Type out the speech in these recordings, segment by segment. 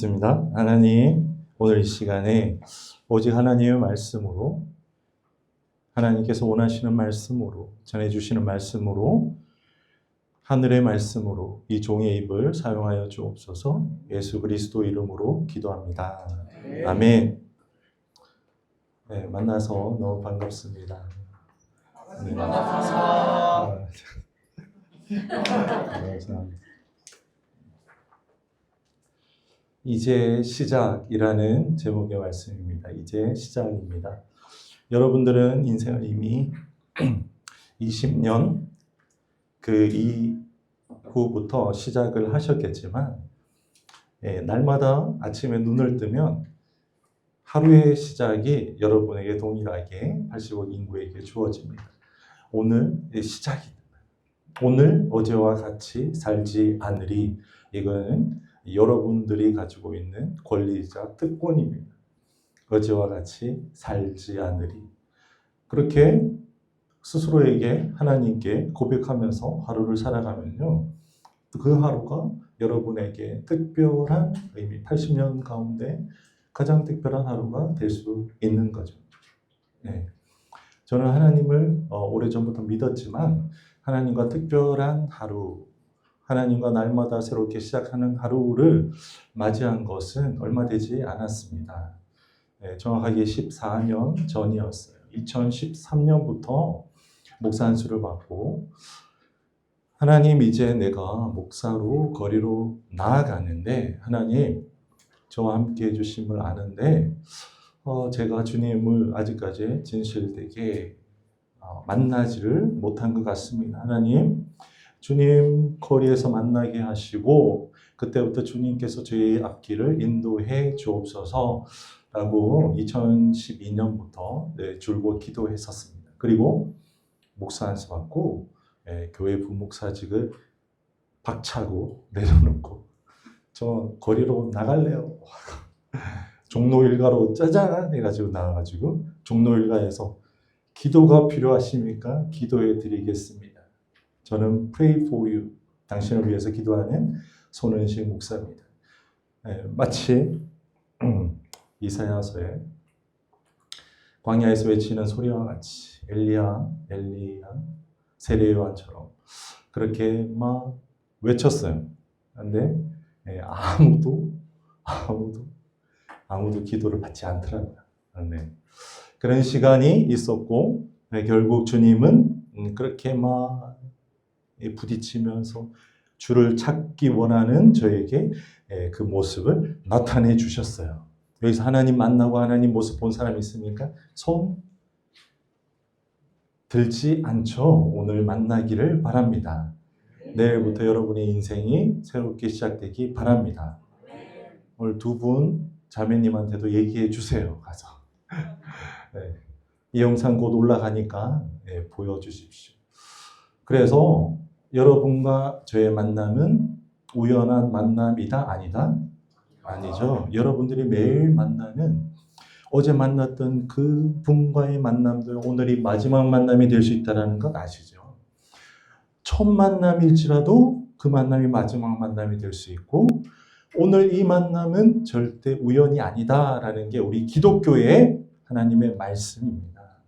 있습니다. 하나님, 오늘 이 시간에 오직 하나님의 말씀으로, 하나님께서 원하시는 말씀으로, 전해주시는 말씀으로, 하늘의 말씀으로 이 종의 입을 사용하여 주옵소서. 예수 그리스도 이름으로 기도합니다. 아멘. 네, 만나서 너무 반갑습니다. 네. 감사합니다. 이제 시작이라는 제목의 말씀입니다. 이제 시작입니다. 여러분들은 인생을 이미 20년 그 이후부터 시작을 하셨겠지만, 날마다 아침에 눈을 뜨면 하루의 시작이 여러분에게 동일하게 80억 인구에게 주어집니다. 오늘 시작입니다. 오늘 어제와 같이 살지 않으리. 이거는 여러분들이 가지고 있는 권리자 특권입니다. 어제와 같이 살지 않으리. 그렇게 스스로에게 하나님께 고백하면서 하루를 살아가면요, 그 하루가 여러분에게 특별한 의미, 80년 가운데 가장 특별한 하루가 될 수 있는 거죠. 네. 저는 하나님을 오래전부터 믿었지만 하나님과 특별한 하루, 하나님과 날마다 새롭게 시작하는 하루를 맞이한 것은 얼마 되지 않았습니다. 정확하게 14년 전이었어요. 2013년부터 목사 안수를 받고, 하나님, 이제 내가 목사로 거리로 나아가는데 하나님 저와 함께 해주심을 아는데 제가 주님을 아직까지 진실되게 만나지를 못한 것 같습니다. 하나님, 주님 거리에서 만나게 하시고 그때부터 주님께서 저의 앞길을 인도해 주옵소서 라고 2012년부터 줄곧 기도했었습니다. 그리고 목사 안수 받고 교회 부목사직을 박차고 내려놓고 저 거리로 나갈래요. 종로 일가로 짜잔 해가지고 나와가지고 종로 일가에서 기도가 필요하십니까? 기도해 드리겠습니다. 저는 Pray for you, 당신을 위해서 기도하는 손은식 목사입니다. 마치 이사야서에 광야에서 외치는 소리와 같이 엘리야 세례요한처럼 그렇게 막 외쳤어요. 그런데 아무도 기도를 받지 않더라고요. 네. 그런 시간이 있었고, 결국 주님은 그렇게 막 부딪히면서 주를 찾기 원하는 저에게 그 모습을 나타내 주셨어요. 여기서 하나님 만나고 하나님 모습 본 사람 있습니까? 손 들지 않죠? 오늘 만나기를 바랍니다. 내일부터 여러분의 인생이 새롭게 시작되기 바랍니다. 오늘 두 분 자매님한테도 얘기해 주세요. 가서. 네. 이 영상 곧 올라가니까 보여주십시오. 그래서 여러분과 저의 만남은 우연한 만남이다? 아니다? 아니죠. 여러분들이 매일 만나는, 어제 만났던 그 분과의 만남들 오늘이 마지막 만남이 될 수 있다는 것 아시죠? 첫 만남일지라도 그 만남이 마지막 만남이 될 수 있고, 오늘 이 만남은 절대 우연이 아니다라는 게 우리 기독교의 하나님의 말씀입니다.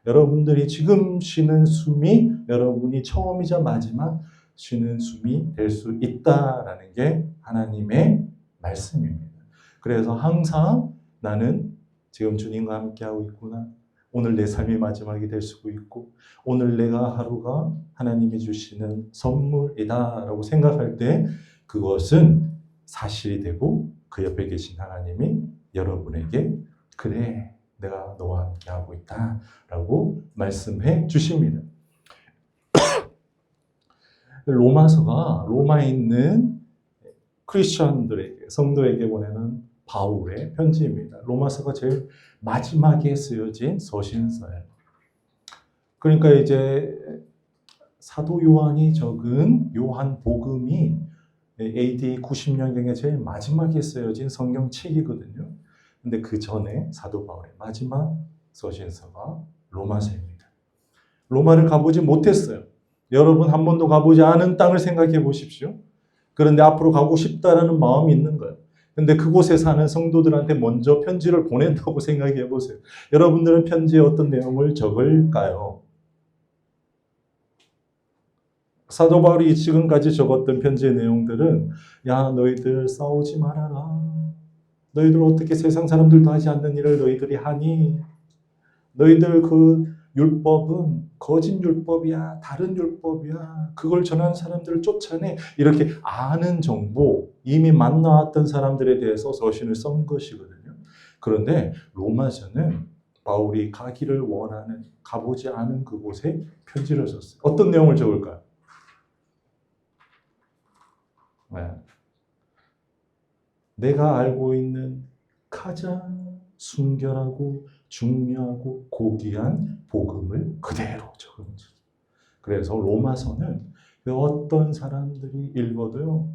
여러분들이 지금 쉬는 숨이 여러분이 처음이자 마지막 쉬는 숨이 될 수 있다라는 게 하나님의 말씀입니다. 그래서 항상 나는 지금 주님과 함께하고 있구나. 오늘 내 삶이 마지막이 될 수도 있고, 오늘 내가 하루가 하나님이 주시는 선물이다 라고 생각할 때 그것은 사실이 되고, 그 옆에 계신 하나님이 여러분에게 그래, 내가 너와 함께하고 있다 라고 말씀해 주십니다. 로마서가 로마에 있는 크리스천들에게, 성도에게 보내는 바울의 편지입니다. 로마서가 제일 마지막에 쓰여진 서신서예요. 그러니까 이제 사도 요한이 적은 요한복음이 AD 90년경에 제일 마지막에 쓰여진 성경책이거든요. 근데 그 전에 사도 바울의 마지막 서신서가 로마서입니다. 로마를 가보지 못했어요. 여러분 한 번도 가보지 않은 땅을 생각해 보십시오. 그런데 앞으로 가고 싶다라는 마음이 있는 거예요. 근데 그곳에 사는 성도들한테 먼저 편지를 보낸다고 생각해 보세요. 여러분들은 편지에 어떤 내용을 적을까요? 사도 바울이 지금까지 적었던 편지의 내용들은 야 너희들 싸우지 말아라. 너희들 어떻게 세상 사람들도 하지 않는 일을 너희들이 하니? 너희들 그 율법은 거짓 율법이야. 다른 율법이야. 그걸 전하는 사람들을 쫓아내. 이렇게 아는 정보, 이미 만나왔던 사람들에 대해서 서신을 쓴 것이거든요. 그런데 로마서는 바울이 가기를 원하는, 가보지 않은 그곳에 편지를 썼어요. 어떤 내용을 적을까요? 네. 내가 알고 있는 가장 순결하고 중요하고 고귀한 복음을 그대로 적은 거죠. 그래서 로마서는 어떤 사람들이 읽어도요,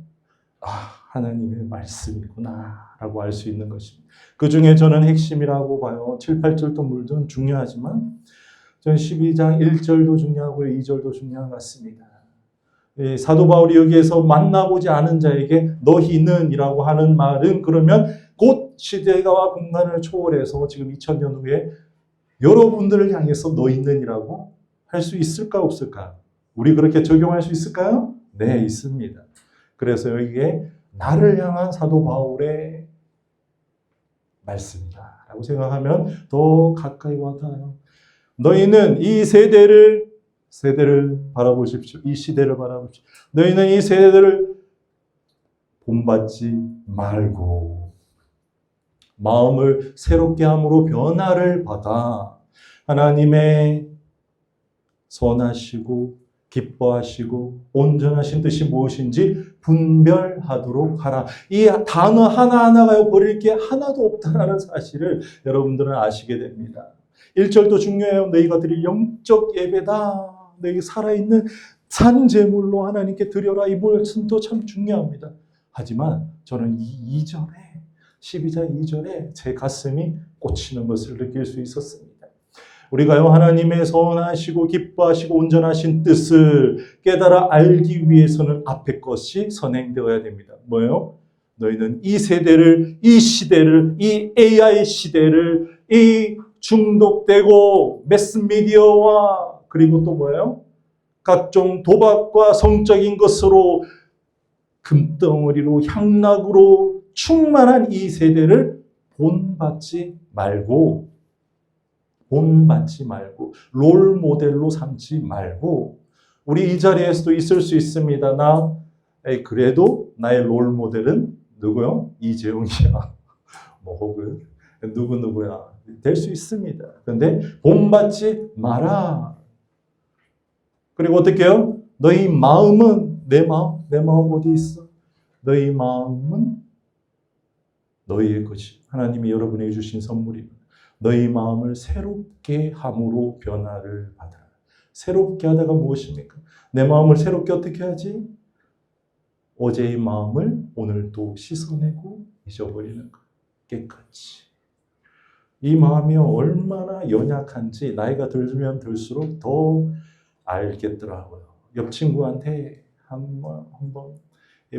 아, 하나님의 말씀이구나 라고 알 수 있는 것입니다. 그 중에 저는 핵심이라고 봐요. 7, 8절도 물론 중요하지만 저는 12장 1절도 중요하고요, 2절도 중요한 것 같습니다. 사도 바울이 여기에서 만나보지 않은 자에게 너희는 이라고 하는 말은 그러면 곧 시대와 공간을 초월해서 지금 2000년 후에 여러분들을 향해서 너희는 이라고 할 수 있을까 없을까? 우리 그렇게 적용할 수 있을까요? 네, 있습니다. 그래서 여기에 나를 향한 사도 바울의 말씀이다 라고 생각하면 더 가까이 와닿아요. 너희는 이 세대를 바라보십시오. 이 시대를 바라보십시오. 너희는 이 세대를 본받지 말고 마음을 새롭게 함으로 변화를 받아 하나님의 선하시고 기뻐하시고 온전하신 뜻이 무엇인지 분별하도록 하라. 이 단어 하나하나가 버릴 게 하나도 없다라는 사실을 여러분들은 아시게 됩니다. 1절도 중요해요. 너희가 드릴 영적 예배다. 너희 살아있는 산제물로 하나님께 드려라. 이 말씀도 참 중요합니다. 하지만 저는 이 2절에 12장 2절에 제 가슴이 꽂히는 것을 느낄 수 있었습니다. 우리가요 하나님의 선하시고 기뻐하시고 온전하신 뜻을 깨달아 알기 위해서는 앞에 것이 선행되어야 됩니다. 뭐예요? 너희는 이 세대를, 이 시대를, 이 AI 시대를, 이 중독되고 매스미디어와 그리고 또 뭐예요? 각종 도박과 성적인 것으로 금덩어리로 향락으로 충만한 이 세대를 본받지 말고 롤 모델로 삼지 말고 우리 이 자리에서도 있을 수 있습니다. 그래도 나의 롤 모델은 누구요? 이재용이야. 뭐 혹은 누구야. 될 수 있습니다. 그런데 본받지 마라. 그리고 어떻게 해요? 너희 마음은 내 마음 어디 있어? 너희 마음은 너희의 것이 하나님이 여러분에게 주신 선물입니다. 너희 마음을 새롭게 함으로 변화를 받아라. 새롭게 하다가 무엇입니까? 내 마음을 새롭게 어떻게 하지? 어제의 마음을 오늘 또 씻어내고 잊어버리는 것. 깨끗이. 이 마음이 얼마나 연약한지 나이가 들면 들수록 더 알겠더라고요. 옆 친구한테 한번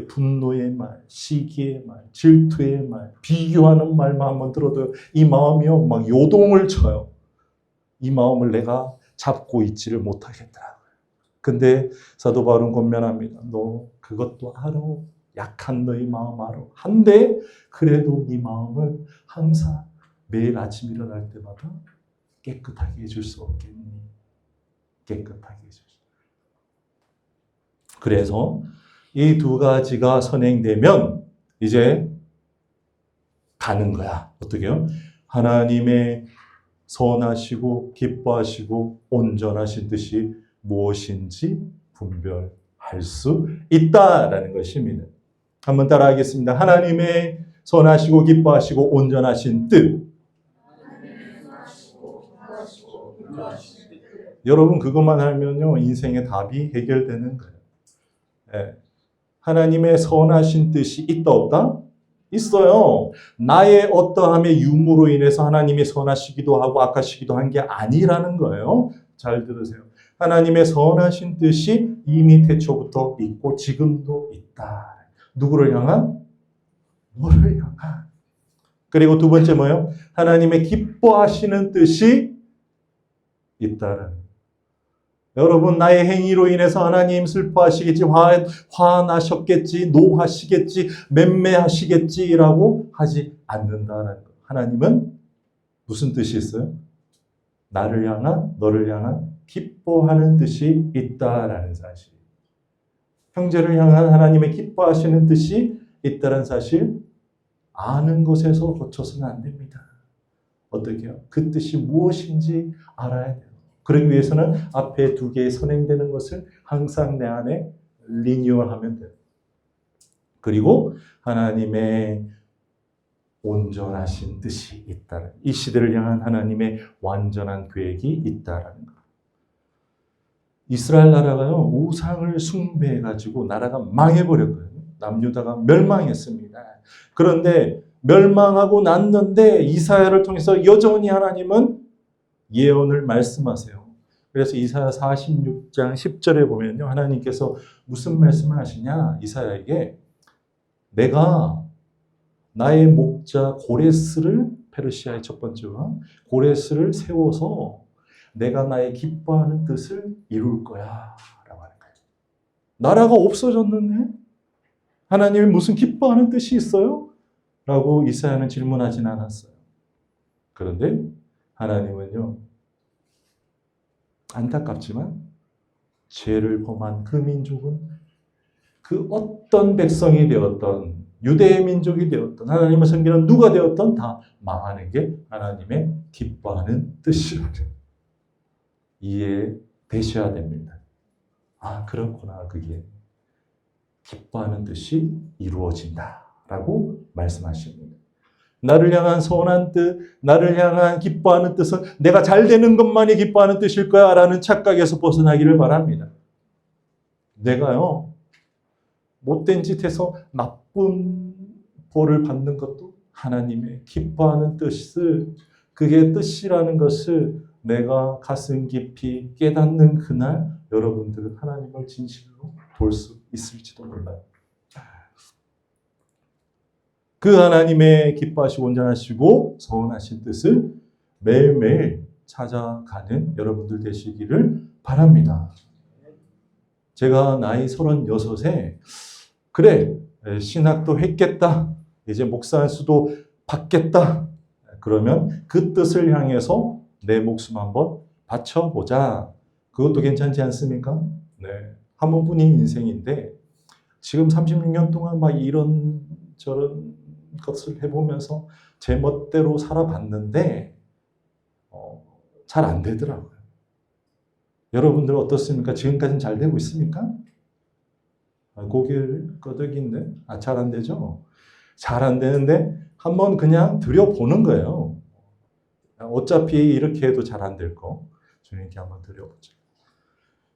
분노의 말, 시기의 말, 질투의 말, 비교하는 말만 한번 들어도 이 마음이요 막 요동을 쳐요. 이 마음을 내가 잡고 있지를 못하겠더라고요. 근데 사도 바울은 권면합니다. 너 그것도 알아. 약한 너희 마음 알아. 한데 그래도 네 마음을 항상 매일 아침 일어날 때마다 깨끗하게 해줄 수 없겠니? 깨끗하게 해줄 수. 그래서 이 두 가지가 선행되면 이제 가는 거야. 어떻게요? 하나님의 선하시고 기뻐하시고 온전하신 뜻이 무엇인지 분별할 수 있다라는 것입니다. 한번 따라하겠습니다. 하나님의 선하시고 기뻐하시고 온전하신 뜻. 여러분 그것만 알면요 인생의 답이 해결되는 거예요. 네. 하나님의 선하신 뜻이 있다 없다? 있어요. 나의 어떠함의 유무로 인해서 하나님이 선하시기도 하고 악하시기도 한 게 아니라는 거예요. 잘 들으세요. 하나님의 선하신 뜻이 이미 태초부터 있고 지금도 있다. 누구를 향한? 너를 향한. 그리고 두 번째 뭐예요? 하나님의 기뻐하시는 뜻이 있다라는. 여러분, 나의 행위로 인해서 하나님 슬퍼하시겠지, 화나셨겠지, 노하시겠지, 맴매하시겠지라고 하지 않는다라는 것. 하나님은 무슨 뜻이 있어요? 나를 향한, 너를 향한 기뻐하는 뜻이 있다라는 사실. 형제를 향한 하나님의 기뻐하시는 뜻이 있다는 사실, 아는 것에서 거쳐서는 안 됩니다. 어떻게요? 그 뜻이 무엇인지 알아야 돼요. 그러기 위해서는 앞에 두 개의 선행되는 것을 항상 내 안에 리뉴얼하면 돼요. 그리고 하나님의 온전하신 뜻이 있다는, 이 시대를 향한 하나님의 완전한 계획이 있다라는 것. 이스라엘 나라가요, 우상을 숭배해가지고 나라가 망해버렸거든요. 남유다가 멸망했습니다. 그런데 멸망하고 났는데 이사야를 통해서 여전히 하나님은 예언을 말씀하세요. 그래서 이사야 46장 10절에 보면요, 하나님께서 무슨 말씀을 하시냐, 이사야에게 내가 나의 목자 고레스를, 페르시아의 첫 번째 왕 고레스를 세워서 내가 나의 기뻐하는 뜻을 이룰 거야 라고 하는 거예요. 나라가 없어졌는데 하나님이 무슨 기뻐하는 뜻이 있어요? 라고 이사야는 질문하진 않았어요. 그런데 하나님은요, 안타깝지만 죄를 범한 그 민족은 그 어떤 백성이 되었던, 유대의 민족이 되었던, 하나님을 섬기는 누가 되었던 다 망하는 게 하나님의 기뻐하는 뜻이라고 이해되셔야 됩니다. 아, 그렇구나. 그게 기뻐하는 뜻이 이루어진다라고 말씀하십니다. 나를 향한 선한 뜻, 나를 향한 기뻐하는 뜻은 내가 잘 되는 것만이 기뻐하는 뜻일 거야 라는 착각에서 벗어나기를 바랍니다. 내가요, 못된 짓 해서 나쁜 벌을 받는 것도 하나님의 기뻐하는 뜻을, 그게 뜻이라는 것을 내가 가슴 깊이 깨닫는 그날 여러분들은 하나님을 진실로 볼 수 있을지도 몰라요. 그 하나님의 기뻐하시고 온전하시고 선하신 뜻을 매일매일 찾아가는 여러분들 되시기를 바랍니다. 제가 나이 36에 그래, 신학도 했겠다, 이제 목사 안수도 받겠다, 그러면 그 뜻을 향해서 내 목숨 한번 바쳐보자. 그것도 괜찮지 않습니까? 네, 한 번뿐인 인생인데 지금 36년 동안 막 이런 저런 것을 해보면서 제 멋대로 살아봤는데 잘 안 되더라고요. 여러분들 어떻습니까? 지금까지는 잘 되고 있습니까? 고개를 끄덕이는데 잘 안 되죠? 잘 안 되는데 한번 그냥 들여보는 거예요. 어차피 이렇게 해도 잘 안 될 거 주님께 한번 드려보자.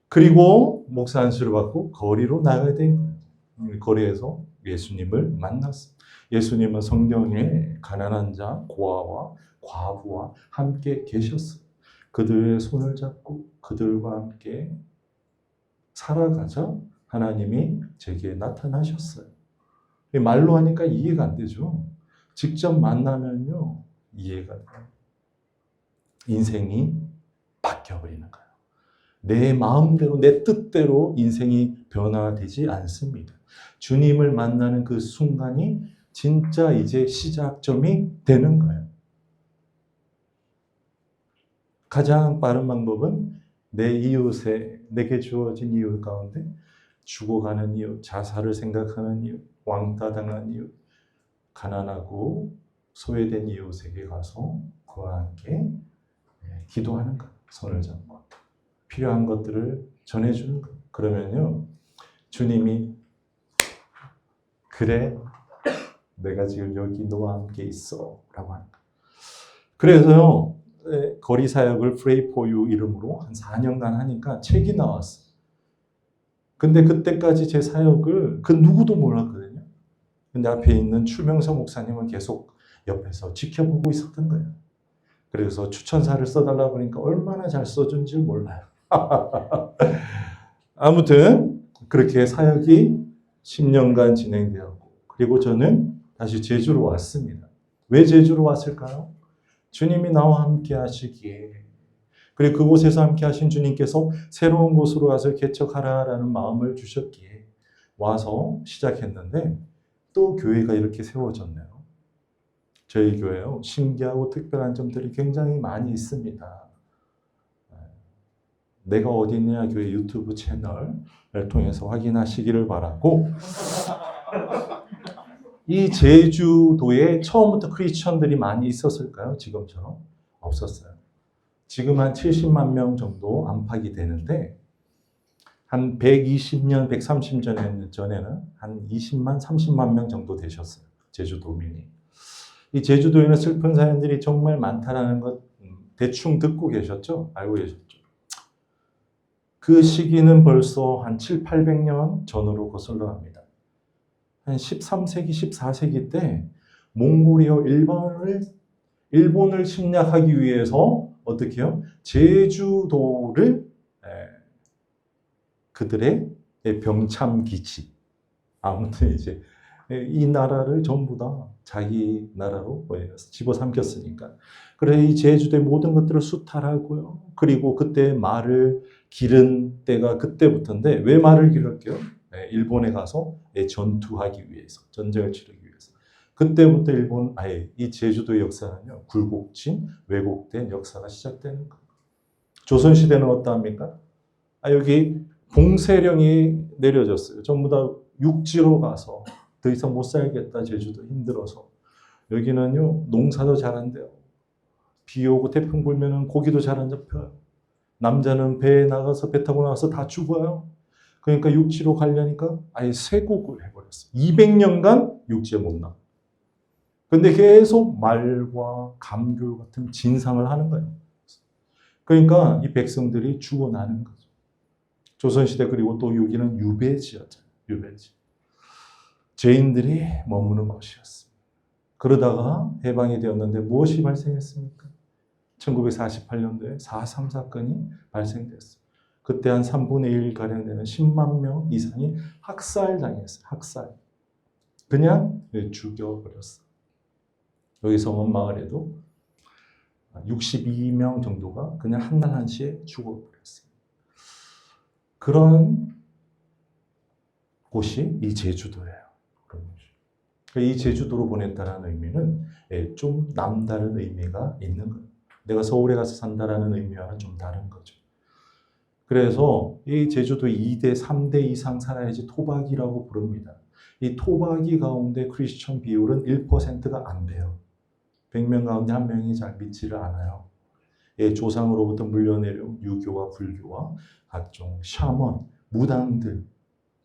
그리고 목사 안수를 받고 거리로 나가야 되는 거예요. 거리에서 예수님을 만났어요. 예수님은 성경에 가난한 자, 고아와 과부와 함께 계셨어요. 그들의 손을 잡고 그들과 함께 살아가자 하나님이 제게 나타나셨어요. 말로 하니까 이해가 안 되죠. 직접 만나면요, 이해가 돼요. 인생이 바뀌어버리는 거예요. 내 마음대로, 내 뜻대로 인생이 변화되지 않습니다. 주님을 만나는 그 순간이 진짜 이제 시작점이 되는 거예요. 가장 빠른 방법은 내 이웃에, 내게 주어진 이웃 가운데 죽어가는 이웃, 자살을 생각하는 이웃, 왕따당한 이웃, 가난하고 소외된 이웃에게 가서 그와 함께 기도하는 것, 손을 잡고 필요한 것들을 전해주는 것. 그러면요, 주님이 그래, 내가 지금 여기 너와 함께 있어 라고 하는 거예요. 그래서요, 거리 사역을 Pray for You 이름으로 한 4년간 하니까 책이 나왔어요. 근데 그때까지 제 사역을 그 누구도 몰랐거든요. 근데 앞에 있는 추명서 목사님은 계속 옆에서 지켜보고 있었던 거예요. 그래서 추천사를 써달라고 하니까 얼마나 잘 써준지 몰라요. 아무튼 그렇게 사역이 10년간 진행되었고, 그리고 저는 다시 제주로 왔습니다. 왜 제주로 왔을까요? 주님이 나와 함께 하시기에, 그리고 그곳에서 함께 하신 주님께서 새로운 곳으로 와서 개척하라라는 마음을 주셨기에 와서 시작했는데, 또 교회가 이렇게 세워졌네요. 저희 교회요, 신기하고 특별한 점들이 굉장히 많이 있습니다. 내가 어디 있냐 교회 유튜브 채널을 통해서 확인하시기를 바라고, 이 제주도에 처음부터 크리스천들이 많이 있었을까요? 지금처럼? 없었어요. 지금 한 70만 명 정도 안팎이 되는데, 한 120년, 130년 전에는 한 20만, 30만 명 정도 되셨어요. 제주도민이. 이 제주도에는 슬픈 사연들이 정말 많다라는 것 대충 듣고 계셨죠? 알고 계셨죠? 그 시기는 벌써 한 7, 800년 전으로 거슬러 갑니다. 한 13세기, 14세기 때 몽골이요, 일본을 침략하기 위해서 어떻게 해요? 제주도를 그들의 병참 기지, 아무튼 이제 이 나라를 전부 다 자기 나라로 집어삼켰으니까. 그래서 이 제주도의 모든 것들을 수탈하고요. 그리고 그때 말을 기른 때가 그때부터인데, 왜 말을 기를게요? 일본에 가서 전투하기 위해서, 전쟁을 치르기 위해서. 그때부터 이 제주도의 역사는요, 굴곡진, 왜곡된 역사가 시작되는 거예요. 조선시대는 어떠합니까? 여기 봉쇄령이 내려졌어요. 전부 다 육지로 가서 더 이상 못 살겠다, 제주도 힘들어서. 여기는요, 농사도 잘 안 돼요. 비 오고 태풍 불면은 고기도 잘 안 잡혀요. 남자는 배에 나가서, 배 타고 나가서 다 죽어요. 그러니까 육지로 가려니까 아예 쇄국을 해버렸어요. 200년간 육지에 못 나가. 근데 계속 말과 감귤 같은 진상을 하는 거예요. 그러니까 이 백성들이 죽어나는 거죠. 조선시대, 그리고 또 여기는 유배지였잖아요. 유배지. 죄인들이 머무는 곳이었습니다. 그러다가 해방이 되었는데 무엇이 발생했습니까? 1948년도에 4.3 사건이 발생됐어요. 그때 한 3분의 1가량 되는 10만 명 이상이 학살당했어요. 학살. 그냥 죽여버렸어요. 여기 성원마을에도 62명 정도가 그냥 한날 한시에 죽어버렸어요. 그런 곳이 이 제주도예요. 이 제주도로 보냈다는 의미는 좀 남다른 의미가 있는 거예요. 내가 서울에 가서 산다라는 의미와는 좀 다른 거죠. 그래서 이 제주도 2대, 3대 이상 살아야지 토박이라고 부릅니다. 이 토박이 가운데 크리스천 비율은 1%가 안 돼요. 100명 가운데 1명이 잘 믿지를 않아요. 조상으로부터 물려내려온 유교와 불교와 각종 샤먼, 무당들,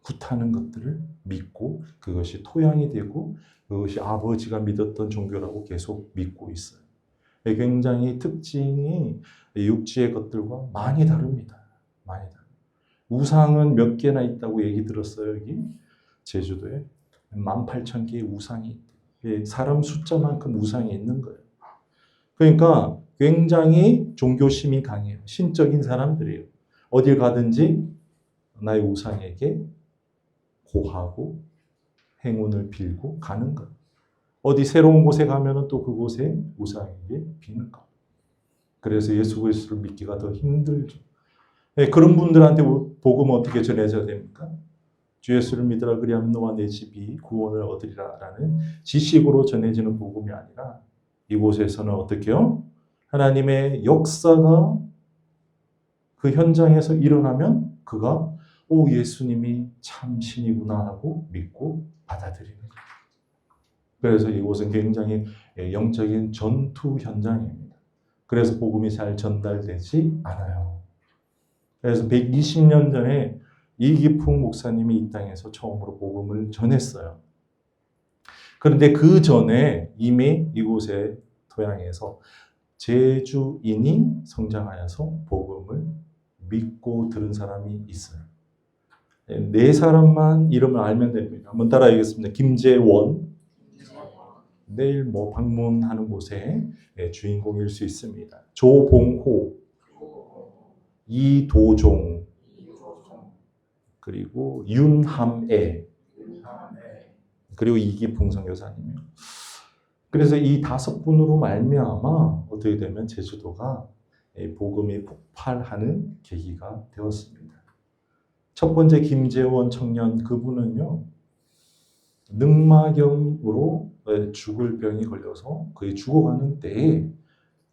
굿하는 것들을 믿고 그것이 토양이 되고 그것이 아버지가 믿었던 종교라고 계속 믿고 있어요. 굉장히 특징이 육지의 것들과 많이 다릅니다. 많이 다릅니다. 우상은 몇 개나 있다고 얘기 들었어요. 여기 제주도에 18,000개의 우상이 있대요. 사람 숫자만큼 우상이 있는 거예요. 그러니까 굉장히 종교심이 강해요. 신적인 사람들이에요. 어딜 가든지 나의 우상에게 고하고 행운을 빌고 가는 거예요. 어디 새로운 곳에 가면은 또 그곳에 우상에게 비는 거. 그래서 예수 그리스도를 믿기가 더 힘들죠. 그런 분들한테 복음은 어떻게 전해져야 됩니까? 주 예수를 믿으라 그리하면 너와 내 집이 구원을 얻으리라라는 지식으로 전해지는 복음이 아니라 이곳에서는 어떻게요? 하나님의 역사가 그 현장에서 일어나면 그가 예수님이 참 신이구나 하고 믿고 받아들이는 거예요. 그래서 이곳은 굉장히 영적인 전투 현장입니다. 그래서 복음이 잘 전달되지 않아요. 그래서 120년 전에 이기풍 목사님이 이 땅에서 처음으로 복음을 전했어요. 그런데 그 전에 이미 이곳의 토양에서 제주인이 성장하여서 복음을 믿고 들은 사람이 있어요. 네 사람만 이름을 알면 됩니다. 한번 따라하겠습니다. 김재원. 내일 방문하는 곳에 주인공일 수 있습니다. 조봉호, 이도종, 그리고 윤함애. 그리고 이기풍 선교사님이요. 그래서 이 5분으로 말미암아 어떻게 되면 제주도가 복음이 폭발하는 계기가 되었습니다. 첫 번째 김재원 청년, 그분은요, 늑막염으로 죽을 병이 걸려서 거의 죽어가는 때에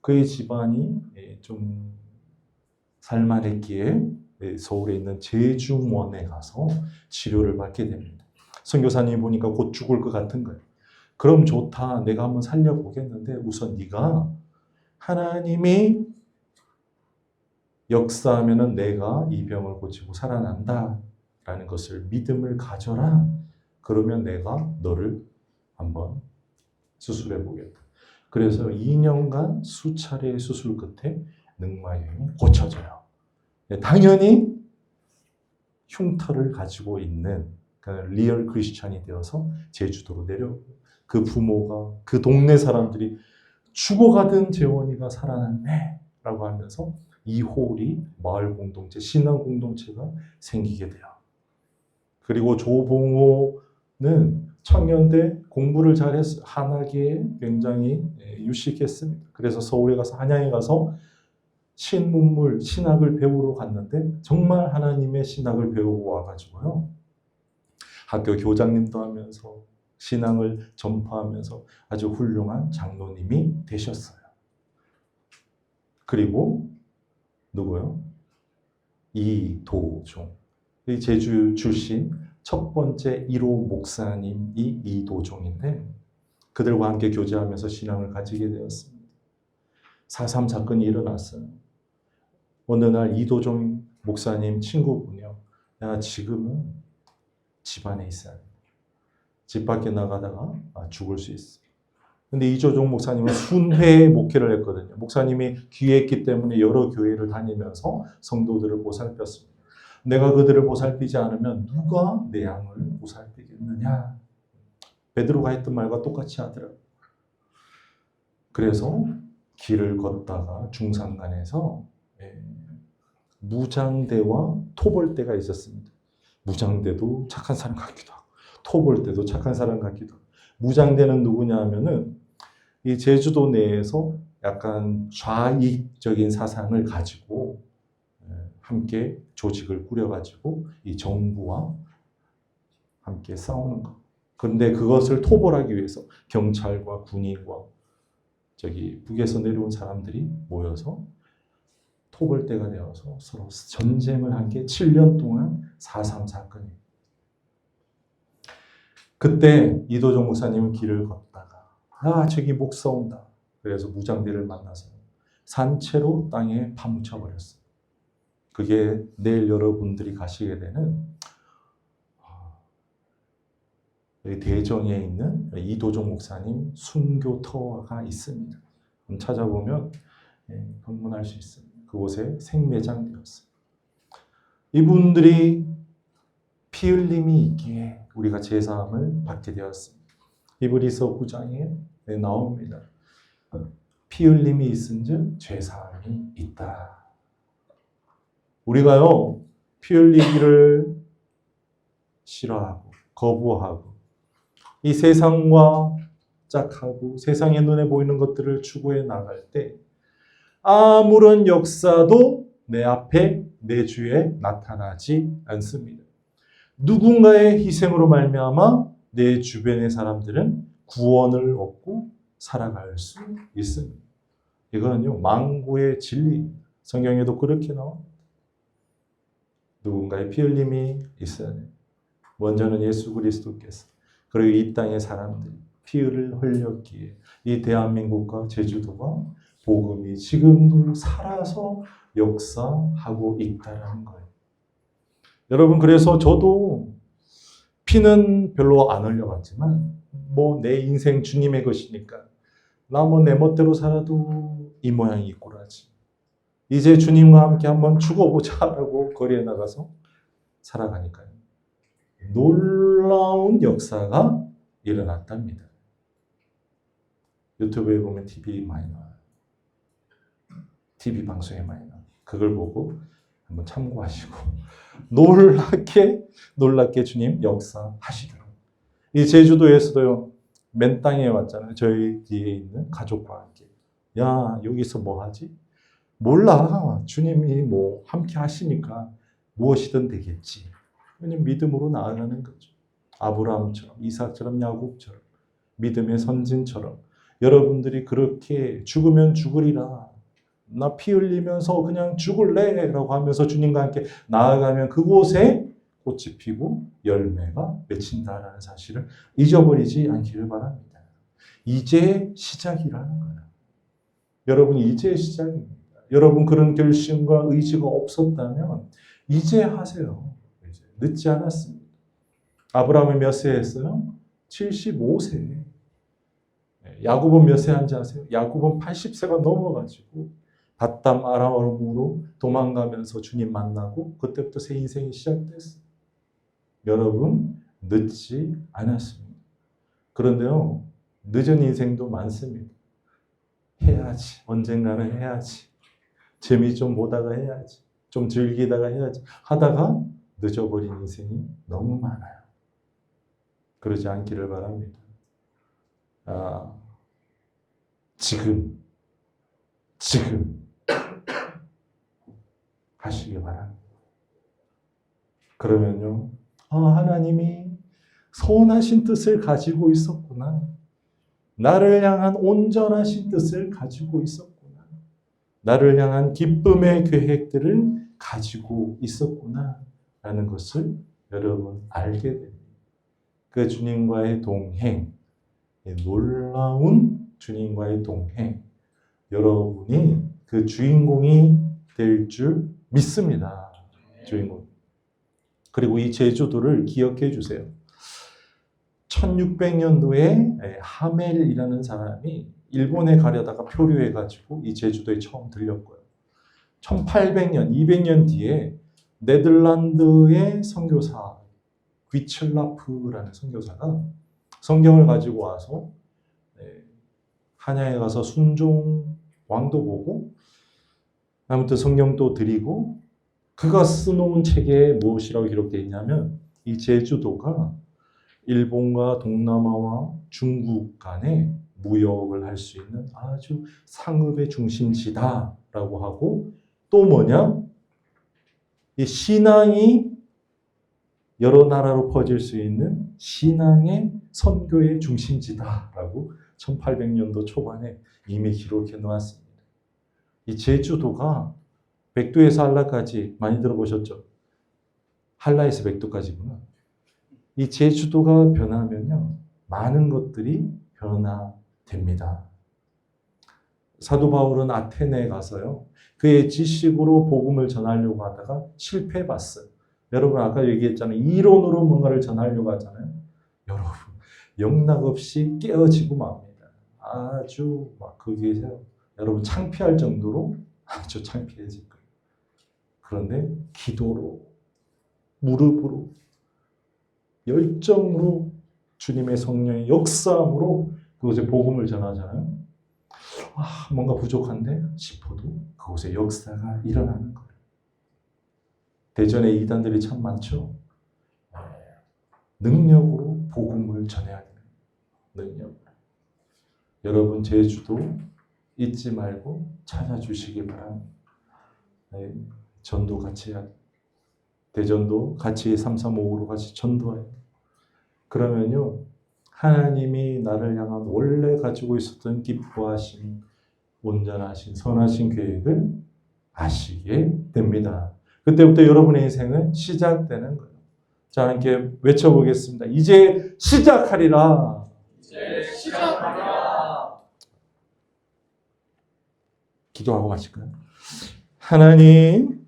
그의 집안이 좀 살만했기에 서울에 있는 제중원에 가서 치료를 받게 됩니다. 선교사님이 보니까 곧 죽을 것 같은 거예요. 그럼 좋다. 내가 한번 살려보겠는데 우선 네가 하나님이 역사하면은 내가 이 병을 고치고 살아난다라는 것을 믿음을 가져라. 그러면 내가 너를 한번 수술해 보겠다. 그래서 2년간 수차례의 수술 끝에 늑막염이 고쳐져요. 당연히 흉터를 가지고 있는 리얼 크리스찬이 되어서 제주도로 내려오고 그 부모가 그 동네 사람들이 죽어가던 재원이가 살아났네 라고 하면서 이 홀이 마을 공동체, 신앙 공동체가 생기게 돼요. 그리고 조봉호는 청년대 공부를 잘했어요. 한학에 굉장히 유식했습니다. 그래서 서울에 가서 한양에 가서 신문물, 신학을 배우러 갔는데 정말 하나님의 신학을 배우고 와가지고요. 학교 교장님도 하면서 신앙을 전파하면서 아주 훌륭한 장로님이 되셨어요. 그리고 누구요? 이도종. 제주 출신 첫 번째 1호 목사님이 이도종인데 그들과 함께 교제하면서 신앙을 가지게 되었습니다. 4.3 사건이 일어났어요. 어느 날 이도종 목사님 친구분이요. 야, 지금은 집 안에 있어야 돼. 집 밖에 나가다가 죽을 수 있어. 근데 이도종 목사님은 순회 목회를 했거든요. 목사님이 귀했기 때문에 여러 교회를 다니면서 성도들을 보살폈습니다. 내가 그들을 보살피지 않으면 누가 내 양을 보살피겠느냐. 베드로가 했던 말과 똑같이 하더라고요. 그래서 길을 걷다가 중산간에서 무장대와 토벌대가 있었습니다. 무장대도 착한 사람 같기도 하고 토벌대도 착한 사람 같기도 하고. 무장대는 누구냐 하면은 이 제주도 내에서 약간 좌익적인 사상을 가지고 함께 조직을 꾸려가지고 이 정부와 함께 싸우는 것. 그런데 그것을 토벌하기 위해서 경찰과 군인과 북에서 내려온 사람들이 모여서 토벌대가 되어서 서로 전쟁을 한 게 7년 동안 4.3 사건이에요. 그때 이도종 목사님은 길을 걷다가 저기 목사 온다. 그래서 무장대를 만나서 산채로 땅에 파묻혀 버렸어요. 그게 내일 여러분들이 가시게 되는 대전에 있는 이도종 목사님 순교터가 있습니다. 찾아보면 방문할 수 있습니다. 그곳에 생매장되었어요. 이분들이 피 흘림이 있기에 우리가 제사함을 받게 되었습니다. 히브리서 9장에 나옵니다. 피 흘림이 있은즉 죄사함이 있다. 우리가요 피 흘리기를 싫어하고 거부하고 이 세상과 짝하고 세상의 눈에 보이는 것들을 추구해 나갈 때 아무런 역사도 내 앞에 내 주에 나타나지 않습니다. 누군가의 희생으로 말미암아 내 주변의 사람들은 구원을 얻고 살아갈 수 있습니다. 이거는요 만고의 진리. 성경에도 그렇게 나옵니다. 누군가의 피 흘림이 있어야 돼요. 먼저는 예수 그리스도께서 그리고 이 땅의 사람들이 피를 흘렸기에 이 대한민국과 제주도가 복음이 지금도 살아서 역사하고 있다는 거예요. 여러분 그래서 저도 피는 별로 안 흘려봤지만 내 인생 주님의 것이니까 나 내 멋대로 살아도 이 모양이 이 꼴하지. 이제 주님과 함께 한번 죽어보자라고 거리에 나가서 살아가니까요. 놀라운 역사가 일어났답니다. 유튜브에 보면 TV 많이 나와요. TV 방송에 많이 나와요. 그걸 보고 한번 참고하시고 놀랍게 주님 역사하시더라고요. 이 제주도에서도요, 맨 땅에 왔잖아요. 저희 뒤에 있는 가족과 함께. 야, 여기서 뭐 하지? 몰라. 주님이 뭐 함께 하시니까 무엇이든 되겠지. 그냥 믿음으로 나아가는 거죠. 아브라함처럼, 이삭처럼, 야곱처럼, 믿음의 선진처럼 여러분들이 그렇게 죽으면 죽으리라. 나 피 흘리면서 그냥 죽을래 라고 하면서 주님과 함께 나아가면 그곳에 꽃이 피고 열매가 맺힌다라는 사실을 잊어버리지 않기를 바랍니다. 이제 시작이라는 거예요. 여러분, 이제 시작입니다. 여러분 그런 결심과 의지가 없었다면 이제 하세요. 이제 늦지 않았습니다. 아브라함은 몇 세 했어요? 75세. 야곱은 몇 세 한지 아세요? 야곱은 80세가 넘어가지고 바담 아람으로 도망가면서 주님 만나고 그때부터 새 인생이 시작됐어요. 여러분 늦지 않았습니다. 그런데요, 늦은 인생도 많습니다. 해야지. 언젠가는 해야지. 재미 좀 보다가 해야지. 좀 즐기다가 해야지. 하다가 늦어버린 인생이 너무 많아요. 그러지 않기를 바랍니다. 지금 하시기 바랍니다. 그러면요, 하나님이 선하신 뜻을 가지고 있었구나. 나를 향한 온전하신 뜻을 가지고 있었구나. 나를 향한 기쁨의 계획들을 가지고 있었구나. 라는 것을 여러분 알게 됩니다. 그 주님과의 동행, 놀라운 주님과의 동행, 여러분이 그 주인공이 될 줄 믿습니다. 주인공. 그리고 이 제주도를 기억해 주세요. 1600년도에 하멜이라는 사람이 일본에 가려다가 표류해가지고 이 제주도에 처음 들렸고요. 1800년, 200년 뒤에 네덜란드의 선교사 귀철라프라는 선교사가 성경을 가지고 와서 한양에 가서 순종 왕도 보고 아무튼 성경도 드리고 그가 써놓은 책에 무엇이라고 기록되어 있냐면 이 제주도가 일본과 동남아와 중국 간에 무역을 할 수 있는 아주 상업의 중심지다라고 하고 또 뭐냐? 이 신앙이 여러 나라로 퍼질 수 있는 신앙의 선교의 중심지다라고 1800년도 초반에 이미 기록해 놓았습니다. 이 제주도가 백두에서 한라까지 많이 들어보셨죠? 한라에서 백두까지구나. 이 제주도가 변하면요, 많은 것들이 변화됩니다. 사도 바울은 아테네에 가서요, 그의 지식으로 복음을 전하려고 하다가 실패해봤어요. 여러분 아까 얘기했잖아요. 이론으로 뭔가를 전하려고 하잖아요. 여러분 영락없이 깨어지고 맙니다. 아주 막 거기에서 여러분 창피할 정도로 아주 창피해질 거예요. 그런데 기도로, 무릎으로, 열정으로 주님의 성령의 역사함으로 그곳에 복음을 전하잖아요. 뭔가 부족한데 싶어도 그곳에 역사가 일어나는 거예요. 대전에 이단들이 참 많죠. 능력으로 복음을 전해야 돼요. 능력. 여러분 제주도 잊지 말고 찾아주시기 바랍니다. 전도 같이 해야 돼요. 대전도 같이 335로 같이 전도해요. 그러면요, 하나님이 나를 향한 원래 가지고 있었던 기뻐하신, 온전하신, 선하신 계획을 아시게 됩니다. 그때부터 여러분의 인생은 시작되는 거예요. 자, 함께 외쳐보겠습니다. 이제 시작하리라. 이제 시작하리라. 기도하고 마실까요? 하나님,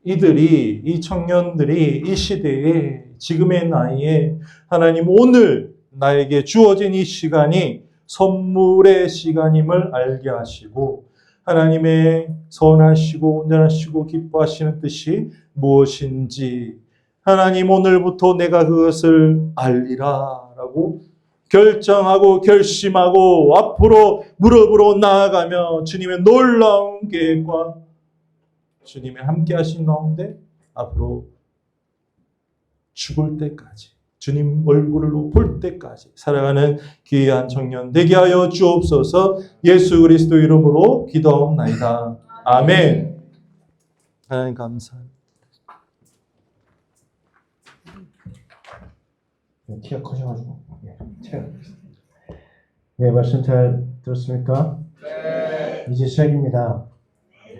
이 청년들이 이 시대에 지금의 나이에 하나님 오늘 나에게 주어진 이 시간이 선물의 시간임을 알게 하시고 하나님의 선하시고 온전하시고 기뻐하시는 뜻이 무엇인지 하나님 오늘부터 내가 그것을 알리라 라고 결정하고 결심하고 앞으로 무릎으로 나아가며 주님의 놀라운 계획과 주님의 함께 하신 가운데 앞으로 죽을 때까지 주님 얼굴로 볼 때까지 살아가는 귀한 청년 되게 하여 주옵소서. 예수 그리스도 이름으로 기도하옵나이다. 아멘. 하나님 감사합니다. 키가 커져가지고 네, 말씀 잘 들었습니까? 네. 이제 시작입니다.